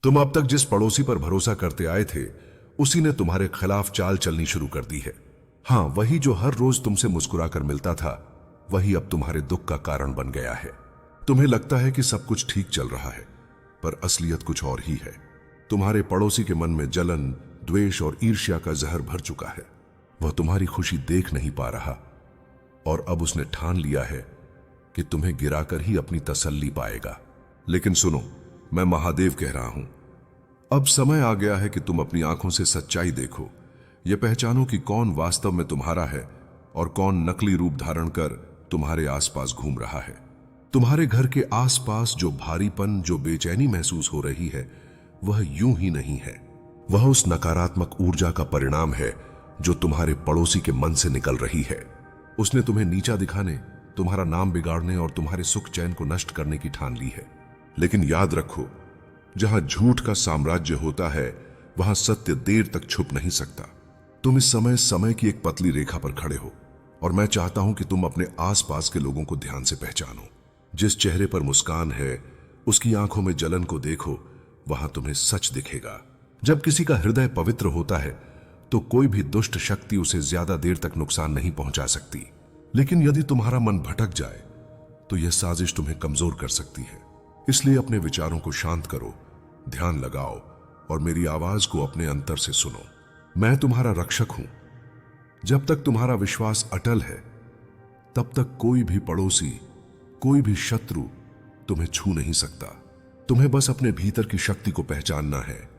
तुम अब तक जिस पड़ोसी पर भरोसा करते आए थे, उसी ने तुम्हारे खिलाफ चाल चलनी शुरू कर दी है। हाँ, वही जो हर रोज तुमसे मुस्कुराकर मिलता था, वही अब तुम्हारे दुख का कारण बन गया है। तुम्हें लगता है कि सब कुछ ठीक चल रहा है, पर असलियत कुछ और ही है। तुम्हारे पड़ोसी के मन में जलन, द्वेष और ईर्ष्या का जहर भर चुका है। वह तुम्हारी खुशी देख नहीं पा रहा और अब उसने ठान लिया है कि तुम्हें गिराकर ही अपनी तसल्ली पाएगा। लेकिन सुनो, मैं महादेव कह रहा हूं, अब समय आ गया है कि तुम अपनी आंखों से सच्चाई देखो। यह पहचानो कि कौन वास्तव में तुम्हारा है और कौन नकली रूप धारण कर तुम्हारे आसपास घूम रहा है। तुम्हारे घर के आसपास जो भारीपन, जो बेचैनी महसूस हो रही है, वह यूं ही नहीं है। वह उस नकारात्मक ऊर्जा का परिणाम है जो तुम्हारे पड़ोसी के मन से निकल रही है। उसने तुम्हें नीचा दिखाने, तुम्हारा नाम बिगाड़ने और तुम्हारे सुख चैन को नष्ट करने की ठान ली है। लेकिन याद रखो, जहां झूठ का साम्राज्य होता है, वहां सत्य देर तक छुप नहीं सकता। तुम इस समय की एक पतली रेखा पर खड़े हो और मैं चाहता हूं कि तुम अपने आसपास के लोगों को ध्यान से पहचानो। जिस चेहरे पर मुस्कान है, उसकी आंखों में जलन को देखो, वहां तुम्हें सच दिखेगा। जब किसी का हृदय पवित्र होता है तो कोई भी दुष्ट शक्ति उसे ज्यादा देर तक नुकसान नहीं पहुंचा सकती। लेकिन यदि तुम्हारा मन भटक जाए तो यह साजिश तुम्हें कमजोर कर सकती है। इसलिए अपने विचारों को शांत करो, ध्यान लगाओ और मेरी आवाज को अपने अंतर से सुनो। मैं तुम्हारा रक्षक हूं। जब तक तुम्हारा विश्वास अटल है, तब तक कोई भी पड़ोसी, कोई भी शत्रु तुम्हें छू नहीं सकता। तुम्हें बस अपने भीतर की शक्ति को पहचानना है,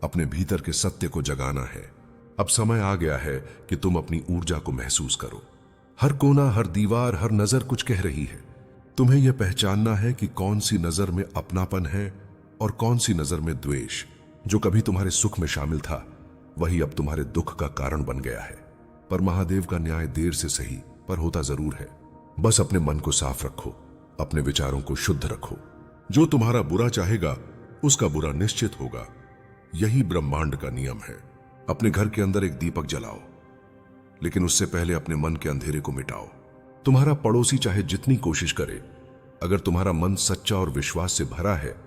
अपने भीतर के सत्य को जगाना है। अब समय आ गया है कि तुम अपनी ऊर्जा को महसूस करो। हर कोना, हर दीवार, हर नजर कुछ कह रही है। तुम्हें यह पहचानना है कि कौन सी नजर में अपनापन है और कौन सी नजर में द्वेष। जो कभी तुम्हारे सुख में शामिल था, वही अब तुम्हारे दुख का कारण बन गया है। पर महादेव का न्याय देर से सही, पर होता जरूर है। बस अपने मन को साफ रखो, अपने विचारों को शुद्ध रखो। जो तुम्हारा बुरा चाहेगा, उसका बुरा निश्चित होगा। यही ब्रह्मांड का नियम है। अपने घर के अंदर एक दीपक जलाओ, लेकिन उससे पहले अपने मन के अंधेरे को मिटाओ। तुम्हारा पड़ोसी चाहे जितनी कोशिश करे, अगर तुम्हारा मन सच्चा और विश्वास से भरा है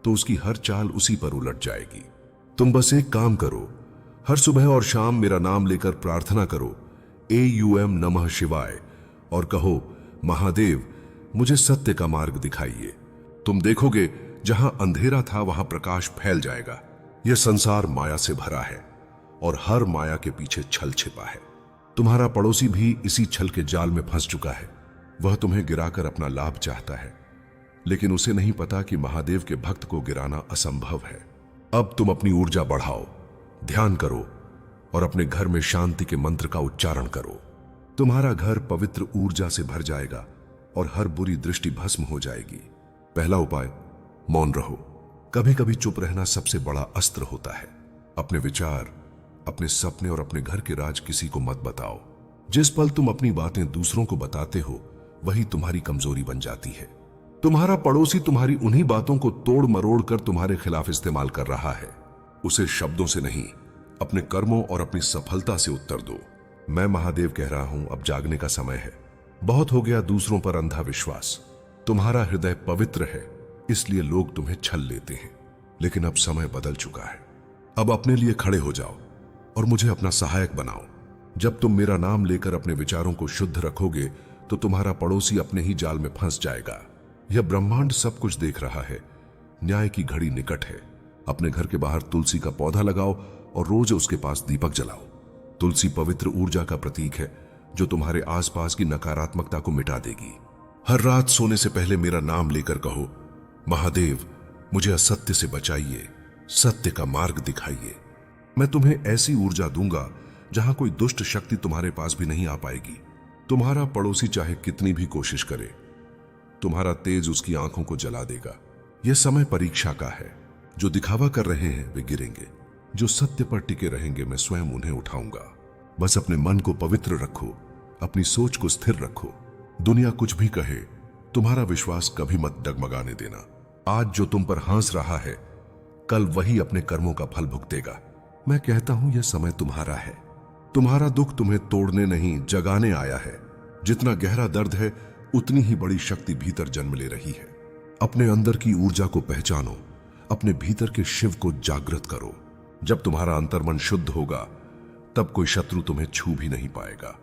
तो उसकी हर चाल उसी पर उलट जाएगी। तुम बस एक काम करो, हर सुबह और शाम मेरा नाम लेकर प्रार्थना करो, AUM नमः शिवाय, और कहो, महादेव मुझे सत्य का मार्ग दिखाइए। तुम देखोगे, जहां अंधेरा था वहां प्रकाश फैल जाएगा। यह संसार माया से भरा है और हर माया के पीछे छल छिपा है। तुम्हारा पड़ोसी भी इसी छल के जाल में फंस चुका है। वह तुम्हें गिराकर अपना लाभ चाहता है, लेकिन उसे नहीं पता कि महादेव के भक्त को गिराना असंभव है। अब तुम अपनी ऊर्जा बढ़ाओ, ध्यान करो और अपने घर में शांति के मंत्र का उच्चारण करो। तुम्हारा घर पवित्र ऊर्जा से भर जाएगा और हर बुरी दृष्टि भस्म हो जाएगी। पहला उपाय, मौन रहो। कभी कभी चुप रहना सबसे बड़ा अस्त्र होता है। अपने विचार, अपने सपने और अपने घर के राज किसी को मत बताओ। जिस पल तुम अपनी बातें दूसरों को बताते हो, वही तुम्हारी कमजोरी बन जाती है। तुम्हारा पड़ोसी तुम्हारी उन्हीं बातों को तोड़ मरोड़ कर तुम्हारे खिलाफ इस्तेमाल कर रहा है। उसे शब्दों से नहीं, अपने कर्मों और अपनी सफलता से उत्तर दो। मैं महादेव कह रहा हूं, अब जागने का समय है। बहुत हो गया दूसरों पर अंधा विश्वास। तुम्हारा हृदय पवित्र है, इसलिए लोग तुम्हें छल लेते हैं। लेकिन अब समय बदल चुका है। अब अपने लिए खड़े हो जाओ और मुझे अपना सहायक बनाओ। जब तुम मेरा नाम लेकर अपने विचारों को शुद्ध रखोगे तो तुम्हारा पड़ोसी अपने ही जाल में फंस जाएगा। यह ब्रह्मांड सब कुछ देख रहा है। न्याय की घड़ी निकट है। अपने घर के बाहर तुलसी का पौधा लगाओ और रोज उसके पास दीपक जलाओ। तुलसी पवित्र ऊर्जा का प्रतीक है जो तुम्हारे आसपास की नकारात्मकता को मिटा देगी। हर रात सोने से पहले मेरा नाम लेकर कहो, महादेव मुझे असत्य से बचाइए, सत्य का मार्ग दिखाइए। मैं तुम्हें ऐसी ऊर्जा दूंगा जहां कोई दुष्ट शक्ति तुम्हारे पास भी नहीं आ पाएगी। तुम्हारा पड़ोसी चाहे कितनी भी कोशिश करे, तुम्हारा तेज उसकी आंखों को जला देगा। यह समय परीक्षा का है। जो दिखावा कर रहे हैं वे गिरेंगे, जो सत्य पर टिके रहेंगे मैं स्वयं उन्हें उठाऊंगा। बस अपने मन को पवित्र रखो, अपनी सोच को स्थिर रखो। दुनिया कुछ भी कहे, तुम्हारा विश्वास कभी मत डगमगाने देना। आज जो तुम पर हंस रहा है, कल वही अपने कर्मों का फल भुगतेगा। मैं कहता हूं यह समय तुम्हारा है। तुम्हारा दुख तुम्हें तोड़ने नहीं, जगाने आया है। जितना गहरा दर्द है, उतनी ही बड़ी शक्ति भीतर जन्म ले रही है। अपने अंदर की ऊर्जा को पहचानो, अपने भीतर के शिव को जागृत करो। जब तुम्हारा अंतर्मन शुद्ध होगा तब कोई शत्रु तुम्हें छू भी नहीं पाएगा।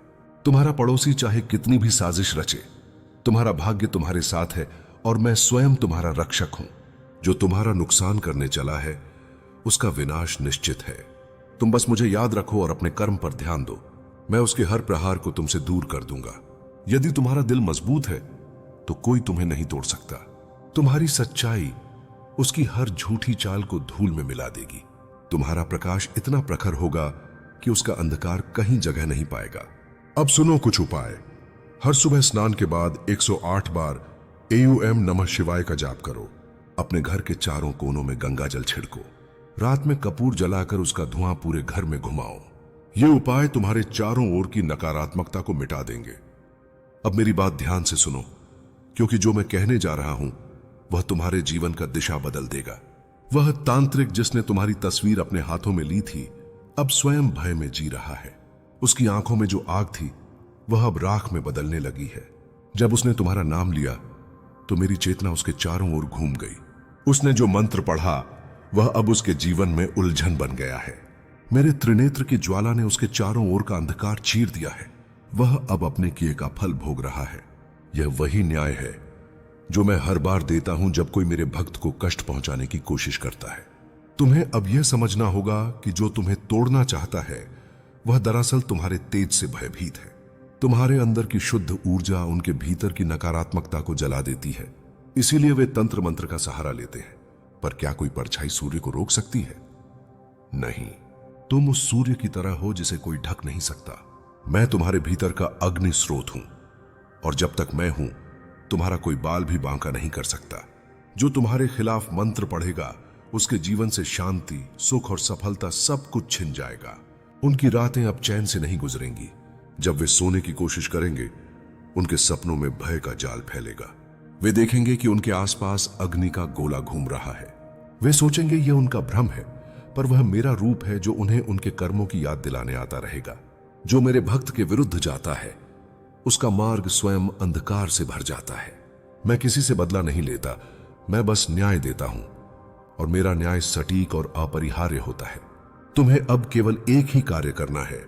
तुम्हारा पड़ोसी चाहे कितनी भी साजिश रचे, तुम्हारा भाग्य तुम्हारे साथ है और मैं स्वयं तुम्हारा रक्षक हूं। जो तुम्हारा नुकसान करने चला है उसका विनाश निश्चित है। तुम बस मुझे याद रखो और अपने कर्म पर ध्यान दो। मैं उसके हर प्रहार को तुमसे दूर कर दूंगा। यदि तुम्हारा दिल मजबूत है तो कोई तुम्हें नहीं तोड़ सकता। तुम्हारी सच्चाई उसकी हर झूठी चाल को धूल में मिला देगी। तुम्हारा प्रकाश इतना प्रखर होगा कि उसका अंधकार कहीं जगह नहीं पाएगा। अब सुनो कुछ उपाय। हर सुबह स्नान के बाद 108 बार AUM नमः शिवाय का जाप करो। अपने घर के चारों कोनों में गंगा जल छिड़को। रात में कपूर जलाकर उसका धुआं पूरे घर में घुमाओ। ये उपाय तुम्हारे चारों ओर की नकारात्मकता को मिटा देंगे। अब मेरी बात ध्यान से सुनो, क्योंकि जो मैं कहने जा रहा हूं वह तुम्हारे जीवन का दिशा बदल देगा। वह तांत्रिक जिसने तुम्हारी तस्वीर अपने हाथों में ली थी अब स्वयं भय में जी रहा है। उसकी आंखों में जो आग थी वह अब राख में बदलने लगी है। जब उसने तुम्हारा नाम लिया तो मेरी चेतना उसके चारों ओर घूम गई। उसने जो मंत्र पढ़ा वह अब उसके जीवन में उलझन बन गया है। मेरे त्रिनेत्र की ज्वाला ने उसके चारों ओर का अंधकार चीर दिया है। वह अब अपने किए का फल भोग रहा है। यह वही न्याय है जो मैं हर बार देता हूं जब कोई मेरे भक्त को कष्ट पहुंचाने की कोशिश करता है। तुम्हें अब यह समझना होगा कि जो तुम्हें तोड़ना चाहता है वह दरअसल तुम्हारे तेज से भयभीत है। तुम्हारे अंदर की शुद्ध ऊर्जा उनके भीतर की नकारात्मकता को जला देती है। इसीलिए वे तंत्र मंत्र का सहारा लेते हैं। पर क्या कोई परछाई सूर्य को रोक सकती है? नहीं। तुम उस सूर्य की तरह हो जिसे कोई ढक नहीं सकता। मैं तुम्हारे भीतर का अग्नि स्रोत हूं और जब तक मैं हूं तुम्हारा कोई बाल भी बांका नहीं कर सकता। जो तुम्हारे खिलाफ मंत्र पढ़ेगा उसके जीवन से शांति, सुख और सफलता सब कुछ छिन जाएगा। उनकी रातें अब चैन से नहीं गुजरेंगी। जब वे सोने की कोशिश करेंगे उनके सपनों में भय का जाल फैलेगा। वे देखेंगे कि उनके आसपास अग्नि का गोला घूम रहा है। वे सोचेंगे यह उनका भ्रम है, पर वह मेरा रूप है जो उन्हें उनके कर्मों की याद दिलाने आता रहेगा। जो मेरे भक्त के विरुद्ध जाता है उसका मार्ग स्वयं अंधकार से भर जाता है। मैं किसी से बदला नहीं लेता, मैं बस न्याय देता हूं और मेरा न्याय सटीक और अपरिहार्य होता है। तुम्हें अब केवल एक ही कार्य करना है,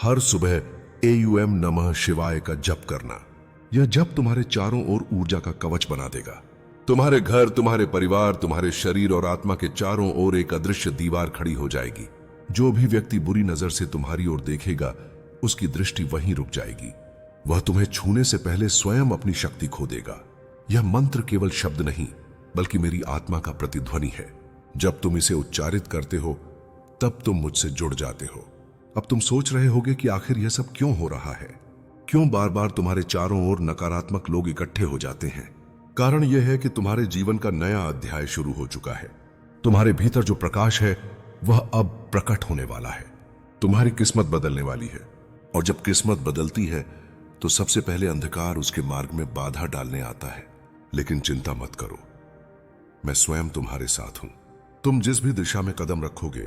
हर सुबह AUM नमः शिवाय का जप करना। यह जप तुम्हारे चारों ओर ऊर्जा का कवच बना देगा। तुम्हारे घर, तुम्हारे परिवार, तुम्हारे शरीर और आत्मा के चारों ओर एक अदृश्य दीवार खड़ी हो जाएगी। जो भी व्यक्ति बुरी नजर से तुम्हारी ओर देखेगा उसकी दृष्टि वहीं रुक जाएगी। वह तुम्हें छूने से पहले स्वयं अपनी शक्ति खो देगा। यह मंत्र केवल शब्द नहीं बल्कि मेरी आत्मा का प्रतिध्वनि है। जब तुम इसे उच्चारित करते हो तब तुम मुझसे जुड़ जाते हो। अब तुम सोच रहे होगे कि आखिर यह सब क्यों हो रहा है, क्यों बार बार तुम्हारे चारों ओर नकारात्मक लोग इकट्ठे हो जाते हैं। कारण यह है कि तुम्हारे जीवन का नया अध्याय शुरू हो चुका है। तुम्हारे भीतर जो प्रकाश है वह अब प्रकट होने वाला है। तुम्हारी किस्मत बदलने वाली है और जब किस्मत बदलती है तो सबसे पहले अंधकार उसके मार्ग में बाधा डालने आता है। लेकिन चिंता मत करो, मैं स्वयं तुम्हारे साथ हूं। तुम जिस भी दिशा में कदम रखोगे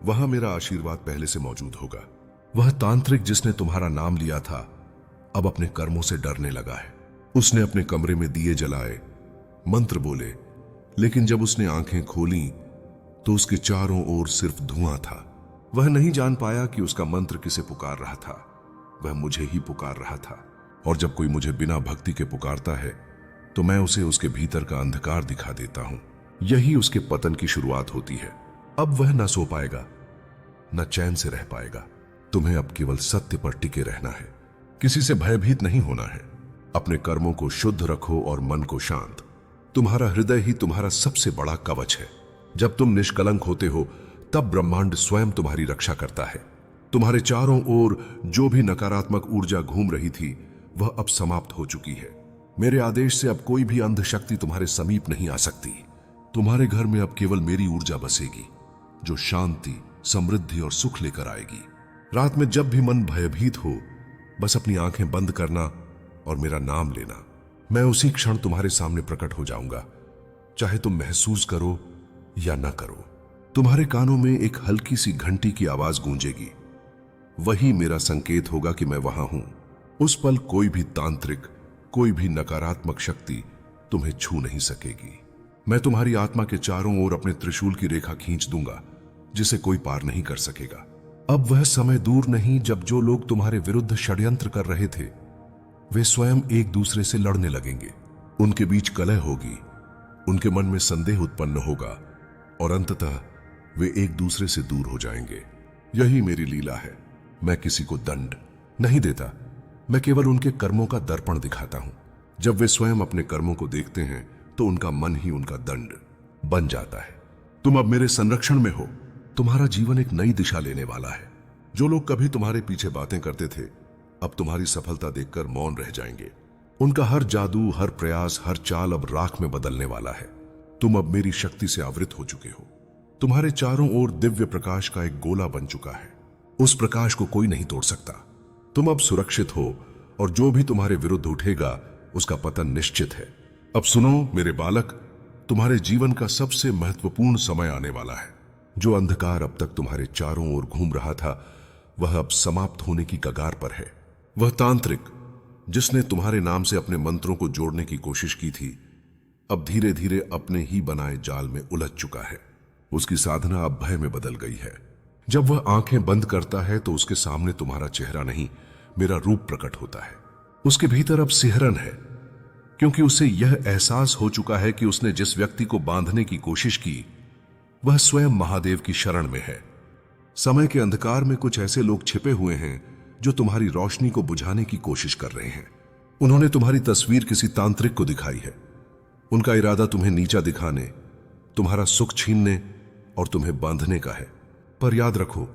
वहां मेरा आशीर्वाद पहले से मौजूद होगा। वह तांत्रिक जिसने तुम्हारा नाम लिया था अब अपने कर्मों से डरने लगा है। उसने अपने कमरे में दिए जलाए, मंत्र बोले, लेकिन जब उसने आंखें खोली तो उसके चारों ओर सिर्फ धुआं था। वह नहीं जान पाया कि उसका मंत्र किसे पुकार रहा था। वह मुझे ही पुकार रहा था। और जब कोई मुझे बिना भक्ति के पुकारता है तो मैं उसे उसके भीतर का अंधकार दिखा देता हूं। यही उसके पतन की शुरुआत होती है। अब वह न सो पाएगा, न चैन से रह पाएगा। तुम्हें अब केवल सत्य पर टिके रहना है, किसी से भयभीत नहीं होना है। अपने कर्मों को शुद्ध रखो और मन को शांत। तुम्हारा हृदय ही तुम्हारा सबसे बड़ा कवच है। जब तुम निष्कलंक होते हो तब ब्रह्मांड स्वयं तुम्हारी रक्षा करता है। तुम्हारे चारों ओर जो भी नकारात्मक ऊर्जा घूम रही थी वह अब समाप्त हो चुकी है। मेरे आदेश से अब कोई भी अंधशक्ति तुम्हारे समीप नहीं आ सकती। तुम्हारे घर में अब केवल मेरी ऊर्जा बसेगी जो शांति, समृद्धि और सुख लेकर आएगी। रात में जब भी मन भयभीत हो बस अपनी आंखें बंद करना और मेरा नाम लेना। मैं उसी क्षण तुम्हारे सामने प्रकट हो जाऊंगा, चाहे तुम महसूस करो या न करो। तुम्हारे कानों में एक हल्की सी घंटी की आवाज गूंजेगी। वही मेरा संकेत होगा कि मैं वहां हूं। उस पल कोई भी तांत्रिक, कोई भी नकारात्मक शक्ति तुम्हें छू नहीं सकेगी। मैं तुम्हारी आत्मा के चारों ओर अपने त्रिशूल की रेखा खींच दूंगा, जिसे कोई पार नहीं कर सकेगा। अब वह समय दूर नहीं जब जो लोग तुम्हारे विरुद्ध षड्यंत्र कर रहे थे, वे स्वयं एक दूसरे से लड़ने लगेंगे। उनके बीच कलह होगी, उनके मन में संदेह उत्पन्न होगा और अंततः वे एक दूसरे से दूर हो जाएंगे। यही मेरी लीला है। मैं किसी को दंड नहीं देता, मैं केवल उनके कर्मों का दर्पण दिखाता हूं। जब वे स्वयं अपने कर्मों को देखते हैं तो उनका मन ही उनका दंड बन जाता है। तुम अब मेरे संरक्षण में हो। तुम्हारा जीवन एक नई दिशा लेने वाला है। जो लोग कभी तुम्हारे पीछे बातें करते थे, अब तुम्हारी सफलता देखकर मौन रह जाएंगे। उनका हर जादू, हर प्रयास, हर चाल अब राख में बदलने वाला है। तुम अब मेरी शक्ति से आवृत हो चुके हो। तुम्हारे चारों ओर दिव्य प्रकाश का एक गोला बन चुका है। उस प्रकाश को कोई नहीं तोड़ सकता। तुम अब सुरक्षित हो और जो भी तुम्हारे विरुद्ध उठेगा उसका पतन निश्चित है। अब सुनो मेरे बालक, तुम्हारे जीवन का सबसे महत्वपूर्ण समय आने वाला है। जो अंधकार अब तक तुम्हारे चारों ओर घूम रहा था, वह अब समाप्त होने की कगार पर है। वह तांत्रिक जिसने तुम्हारे नाम से अपने मंत्रों को जोड़ने की कोशिश की थी, अब धीरे धीरे अपने ही बनाए जाल में उलझ चुका है। उसकी साधना अब भय में बदल गई है। जब वह आंखें बंद करता है तो उसके सामने तुम्हारा चेहरा नहीं, मेरा रूप प्रकट होता है। उसके भीतर अब सिहरन है, क्योंकि उसे यह एहसास हो चुका है कि उसने जिस व्यक्ति को बांधने की कोशिश की, वह स्वयं महादेव की शरण में है। समय के अंधकार में कुछ ऐसे लोग छिपे हुए हैं जो तुम्हारी रोशनी को बुझाने की कोशिश कर रहे हैं। उन्होंने तुम्हारी तस्वीर किसी तांत्रिक को दिखाई है। उनका इरादा तुम्हें नीचा दिखाने, तुम्हारा सुख छीनने और तुम्हें बांधने का है। पर याद रखो,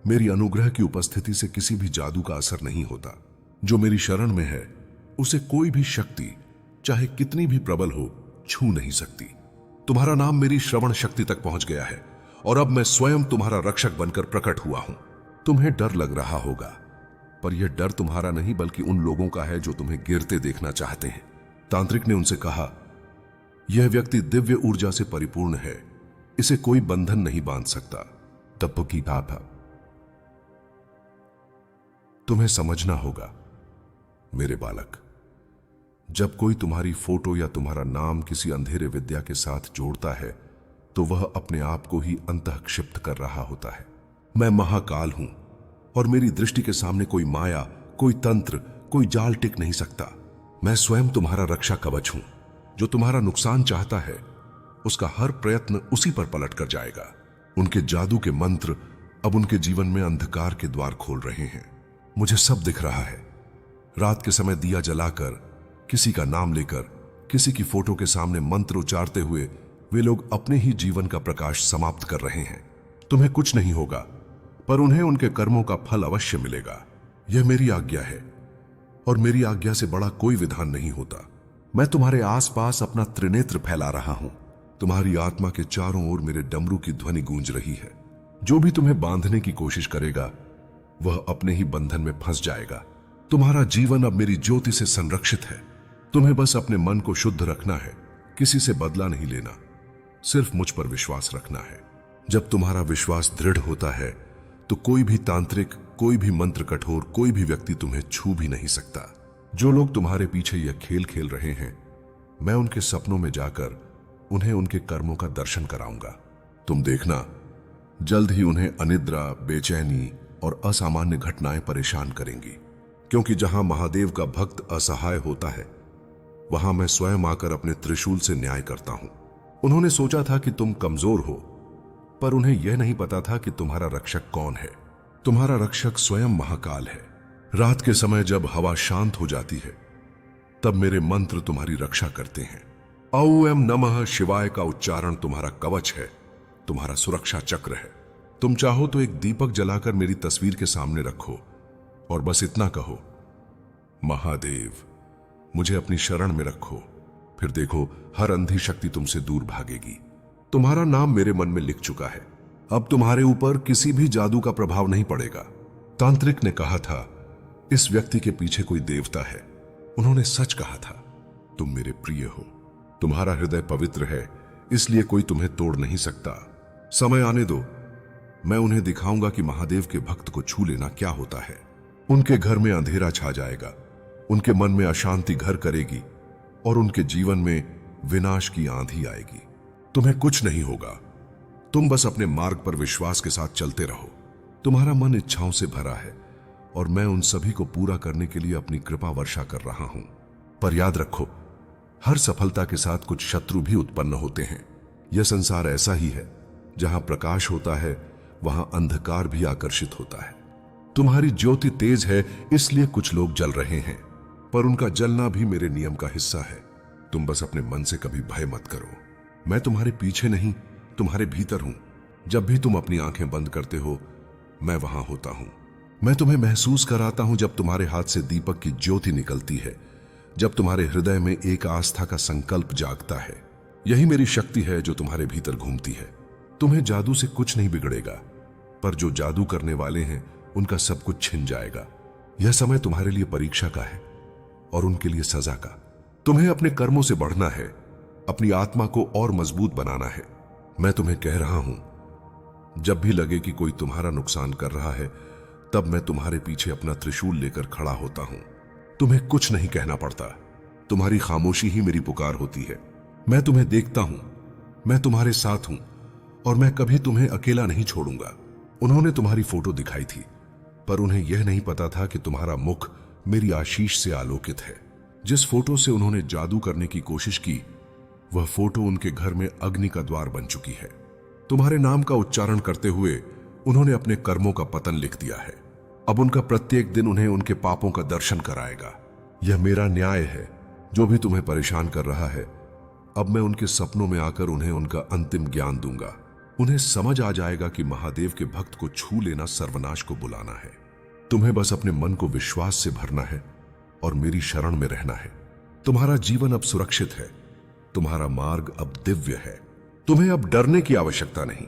मेरी अनुग्रह की उपस्थिति से किसी भी जादू का असर नहीं होता। जो मेरी शरण में है, उसे कोई भी शक्ति, चाहे कितनी भी प्रबल हो, छू नहीं सकती। तुम्हारा नाम मेरी श्रवण शक्ति तक पहुंच गया है और अब मैं स्वयं तुम्हारा रक्षक बनकर प्रकट हुआ हूं। तुम्हें डर लग रहा होगा, पर यह डर तुम्हारा नहीं बल्कि उन लोगों का है जो तुम्हें गिरते देखना चाहते हैं। तांत्रिक ने उनसे कहा, यह व्यक्ति दिव्य ऊर्जा से परिपूर्ण है, इसे कोई बंधन नहीं बांध सकता। तब की बात तुम्हें समझना होगा मेरे बालक। जब कोई तुम्हारी फोटो या तुम्हारा नाम किसी अंधेरे विद्या के साथ जोड़ता है, तो वह अपने आप को ही अंतःक्षिप्त कर रहा होता है। मैं महाकाल हूं और मेरी दृष्टि के सामने कोई माया, कोई तंत्र, कोई जाल टिक नहीं सकता। मैं स्वयं तुम्हारा रक्षा कवच हूं। जो तुम्हारा नुकसान चाहता है, उसका हर प्रयत्न उसी पर पलट कर जाएगा। उनके जादू के मंत्र अब उनके जीवन में अंधकार के द्वार खोल रहे हैं। मुझे सब दिख रहा है। रात के समय दिया जलाकर, किसी का नाम लेकर, किसी की फोटो के सामने मंत्र उच्चारते हुए वे लोग अपने ही जीवन का प्रकाश समाप्त कर रहे हैं। तुम्हें कुछ नहीं होगा, पर उन्हें उनके कर्मों का फल अवश्य मिलेगा। यह मेरी आज्ञा है और मेरी आज्ञा से बड़ा कोई विधान नहीं होता। मैं तुम्हारे आसपास अपना त्रिनेत्र फैला रहा हूं। तुम्हारी आत्मा के चारों ओर मेरे डमरू की ध्वनि गूंज रही है। जो भी तुम्हें बांधने की कोशिश करेगा, वह अपने ही बंधन में फंस जाएगा। तुम्हारा जीवन अब मेरी ज्योति से संरक्षित है। तुम्हें बस अपने मन को शुद्ध रखना है, किसी से बदला नहीं लेना, सिर्फ मुझ पर विश्वास रखना है। जब तुम्हारा विश्वास दृढ़ होता है तो कोई भी तांत्रिक, कोई भी मंत्र कठोर, कोई भी व्यक्ति तुम्हें छू भी नहीं सकता। जो लोग तुम्हारे पीछे यह खेल खेल रहे हैं, मैं उनके सपनों में जाकर उन्हें उनके कर्मों का दर्शन कराऊंगा। तुम देखना, जल्द ही उन्हें अनिद्रा, बेचैनी और असामान्य घटनाएं परेशान करेंगी। क्योंकि जहां महादेव का भक्त असहाय होता है, वहां मैं स्वयं आकर अपने त्रिशूल से न्याय करता हूं। उन्होंने सोचा था कि तुम कमजोर हो, पर उन्हें यह नहीं पता था कि तुम्हारा रक्षक कौन है। तुम्हारा रक्षक स्वयं महाकाल है। रात के समय जब हवा शांत हो जाती है, तब मेरे मंत्र तुम्हारी रक्षा करते हैं। औम नमः शिवाय का उच्चारण तुम्हारा कवच है, तुम्हारा सुरक्षा चक्र है। तुम चाहो तो एक दीपक जलाकर मेरी तस्वीर के सामने रखो और बस इतना कहो, महादेव मुझे अपनी शरण में रखो। फिर देखो, हर अंधी शक्ति तुमसे दूर भागेगी। तुम्हारा नाम मेरे मन में लिख चुका है। अब तुम्हारे ऊपर किसी भी जादू का प्रभाव नहीं पड़ेगा। तांत्रिक ने कहा था, इस व्यक्ति के पीछे कोई देवता है। उन्होंने सच कहा था। तुम मेरे प्रिय हो, तुम्हारा हृदय पवित्र है, इसलिए कोई तुम्हें तोड़ नहीं सकता। समय आने दो, मैं उन्हें दिखाऊंगा कि महादेव के भक्त को छू लेना क्या होता है। उनके घर में अंधेरा छा जाएगा, उनके मन में अशांति घर करेगी और उनके जीवन में विनाश की आंधी आएगी। तुम्हें कुछ नहीं होगा। तुम बस अपने मार्ग पर विश्वास के साथ चलते रहो। तुम्हारा मन इच्छाओं से भरा है और मैं उन सभी को पूरा करने के लिए अपनी कृपा वर्षा कर रहा हूं। पर याद रखो, हर सफलता के साथ कुछ शत्रु भी उत्पन्न होते हैं। यह संसार ऐसा ही है, जहां प्रकाश होता है वहां अंधकार भी आकर्षित होता है। तुम्हारी ज्योति तेज है, इसलिए कुछ लोग जल रहे हैं, पर उनका जलना भी मेरे नियम का हिस्सा है। तुम बस अपने मन से कभी भय मत करो। मैं तुम्हारे पीछे नहीं, तुम्हारे भीतर हूं। जब भी तुम अपनी आंखें बंद करते हो, मैं वहां होता हूं। मैं तुम्हें महसूस कराता हूं जब तुम्हारे हाथ से दीपक की ज्योति निकलती है, जब तुम्हारे हृदय में एक आस्था का संकल्प जागता है। यही मेरी शक्ति है जो तुम्हारे भीतर घूमती है। तुम्हें जादू से कुछ नहीं बिगड़ेगा, पर जो जादू करने वाले हैं उनका सब कुछ छिन जाएगा। यह समय तुम्हारे लिए परीक्षा का है और उनके लिए सजा का। तुम्हें अपने कर्मों से बढ़ना है, अपनी आत्मा को और मजबूत बनाना है। मैं तुम्हें कह रहा हूं, जब भी लगे कि कोई तुम्हारा नुकसान कर रहा है, तब मैं तुम्हारे पीछे अपना त्रिशूल लेकर खड़ा होता हूं। तुम्हें कुछ नहीं कहना पड़ता, तुम्हारी खामोशी ही मेरी पुकार होती है। मैं तुम्हें देखता हूं, मैं तुम्हारे साथ हूं और मैं कभी तुम्हें अकेला नहीं छोड़ूंगा। उन्होंने तुम्हारी फोटो दिखाई थी, पर उन्हें यह नहीं पता था कि तुम्हारा मुख मेरी आशीष से आलोकित है। जिस फोटो से उन्होंने जादू करने की कोशिश की, वह फोटो उनके घर में अग्नि का द्वार बन चुकी है। तुम्हारे नाम का उच्चारण करते हुए उन्होंने अपने कर्मों का पतन लिख दिया है। अब उनका प्रत्येक दिन उन्हें उनके पापों का दर्शन कराएगा। यह मेरा न्याय है। जो भी तुम्हें परेशान कर रहा है, अब मैं उनके सपनों में आकर उन्हें उनका अंतिम ज्ञान दूंगा। उन्हें समझ आ जाएगा कि महादेव के भक्त को छू लेना सर्वनाश को बुलाना है। तुम्हें बस अपने मन को विश्वास से भरना है और मेरी शरण में रहना है। तुम्हारा जीवन अब सुरक्षित है, तुम्हारा मार्ग अब दिव्य है। तुम्हें अब डरने की आवश्यकता नहीं।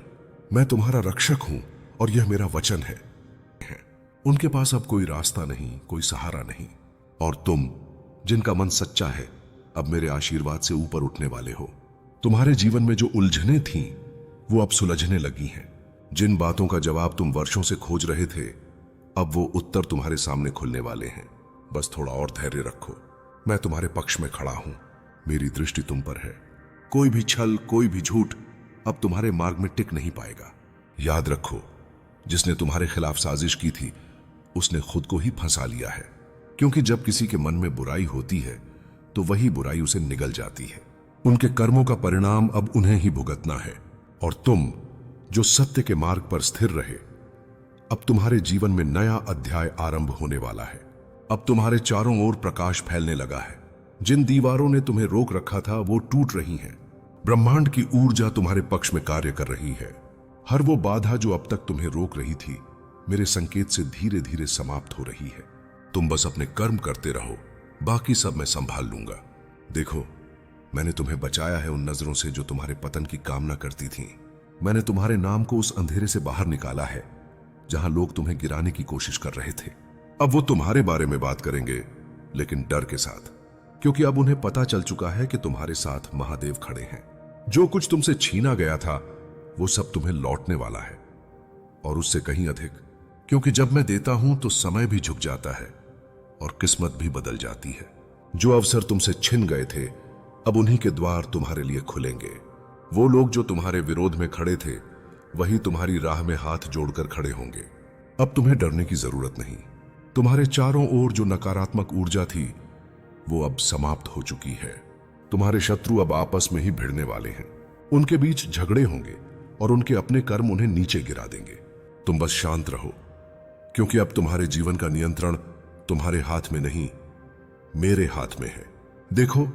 मैं तुम्हारा रक्षक हूं और यह मेरा वचन है। उनके पास अब कोई रास्ता नहीं, कोई सहारा नहीं, और तुम जिनका मन सच्चा है, अब मेरे आशीर्वाद से ऊपर उठने वाले हो। तुम्हारे जीवन में जो उलझनें थीं, वो अब सुलझने लगी हैं। जिन बातों का जवाब तुम वर्षों से खोज रहे थे, अब वो उत्तर तुम्हारे सामने खुलने वाले हैं। बस थोड़ा और धैर्य रखो। मैं तुम्हारे पक्ष में खड़ा हूं। मेरी दृष्टि तुम पर है। कोई भी छल, कोई भी झूठ अब तुम्हारे मार्ग में टिक नहीं पाएगा। याद रखो, जिसने तुम्हारे खिलाफ साजिश की थी, उसने खुद को ही फंसा लिया है। क्योंकि जब किसी के मन में बुराई होती है, तो वही बुराई उसे निगल जाती है। उनके कर्मों का परिणाम अब उन्हें ही भुगतना है। और तुम जो सत्य के मार्ग पर स्थिर रहे, अब तुम्हारे जीवन में नया अध्याय आरंभ होने वाला है। अब तुम्हारे चारों ओर प्रकाश फैलने लगा है। जिन दीवारों ने तुम्हें रोक रखा था, वो टूट रही हैं। ब्रह्मांड की ऊर्जा तुम्हारे पक्ष में कार्य कर रही है। हर वो बाधा जो अब तक तुम्हें रोक रही थी, मेरे संकेत से धीरे धीरे समाप्त हो रही है। तुम बस अपने कर्म करते रहो, बाकी सब मैं संभाल लूंगा। देखो, मैंने तुम्हें बचाया है उन नजरों से जो तुम्हारे पतन की कामना करती थीं। मैंने तुम्हारे नाम को उस अंधेरे से बाहर निकाला है जहां लोग तुम्हें गिराने की कोशिश कर रहे थे। अब वो तुम्हारे बारे में बात करेंगे, लेकिन डर के साथ, क्योंकि अब उन्हें पता चल चुका है कि तुम्हारे साथ महादेव खड़े हैं। जो कुछ तुमसे छीना गया था, वो सब तुम्हें लौटने वाला है, और उससे कहीं अधिक। क्योंकि जब मैं देता हूं तो समय भी झुक जाता है और किस्मत भी बदल जाती है। जो अवसर तुमसे छिन गए थे, अब उन्हीं के द्वार तुम्हारे लिए खुलेंगे। वो लोग जो तुम्हारे विरोध में खड़े थे, वही तुम्हारी राह में हाथ जोड़कर खड़े होंगे। अब तुम्हें डरने की जरूरत नहीं। तुम्हारे चारों ओर जो नकारात्मक ऊर्जा थी, वो अब समाप्त हो चुकी है। तुम्हारे शत्रु अब आपस में ही भिड़ने वाले हैं। उनके बीच झगड़े होंगे और उनके अपने कर्म उन्हें नीचे गिरा देंगे। तुम बस शांत रहो, क्योंकि अब तुम्हारे जीवन का नियंत्रण तुम्हारे हाथ में नहीं, मेरे हाथ में है। देखो,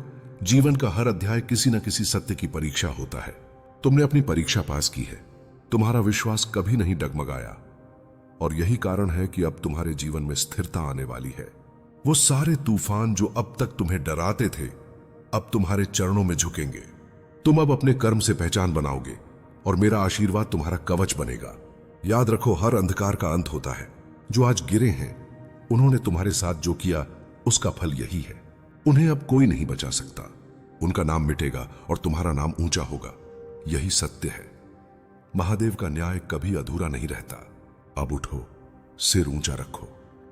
जीवन का हर अध्याय किसी न किसी सत्य की परीक्षा होता है। तुमने अपनी परीक्षा पास की है। तुम्हारा विश्वास कभी नहीं डगमगाया, और यही कारण है कि अब तुम्हारे जीवन में स्थिरता आने वाली है। वो सारे तूफान जो अब तक तुम्हें डराते थे, अब तुम्हारे चरणों में झुकेंगे। तुम अब अपने कर्म से पहचान बनाओगे और मेरा आशीर्वाद तुम्हारा कवच बनेगा। याद रखो, हर अंधकार का अंत होता है। जो आज गिरे हैं, उन्होंने तुम्हारे साथ जो किया, उसका फल यही है। उन्हें अब कोई नहीं बचा सकता। उनका नाम मिटेगा और तुम्हारा नाम ऊंचा होगा। यही सत्य है। महादेव का न्याय कभी अधूरा नहीं रहता। अब उठो, सिर ऊंचा रखो,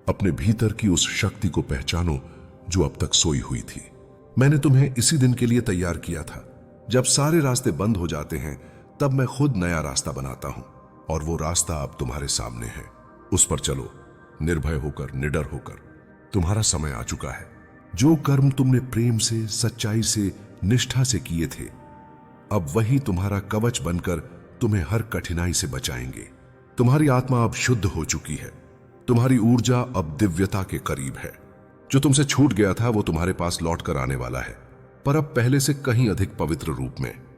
अपने भीतर की उस शक्ति को पहचानो जो अब तक सोई हुई थी। मैंने तुम्हें इसी दिन के लिए तैयार किया था, जब सारे रास्ते बंद हो जाते हैं तब मैं खुद नया रास्ता बनाता हूं, और वो रास्ता अब तुम्हारे सामने है। उस पर चलो, निर्भय होकर, निडर होकर। तुम्हारा समय आ चुका है। जो कर्म तुमने प्रेम से, सच्चाई से, निष्ठा से किए थे, अब वही तुम्हारा कवच बनकर तुम्हें हर कठिनाई से बचाएंगे। तुम्हारी आत्मा अब शुद्ध हो चुकी है। तुम्हारी ऊर्जा अब दिव्यता के करीब है। जो तुमसे छूट गया था वो तुम्हारे पास लौट कर आने वाला है, पर अब पहले से कहीं अधिक पवित्र रूप में।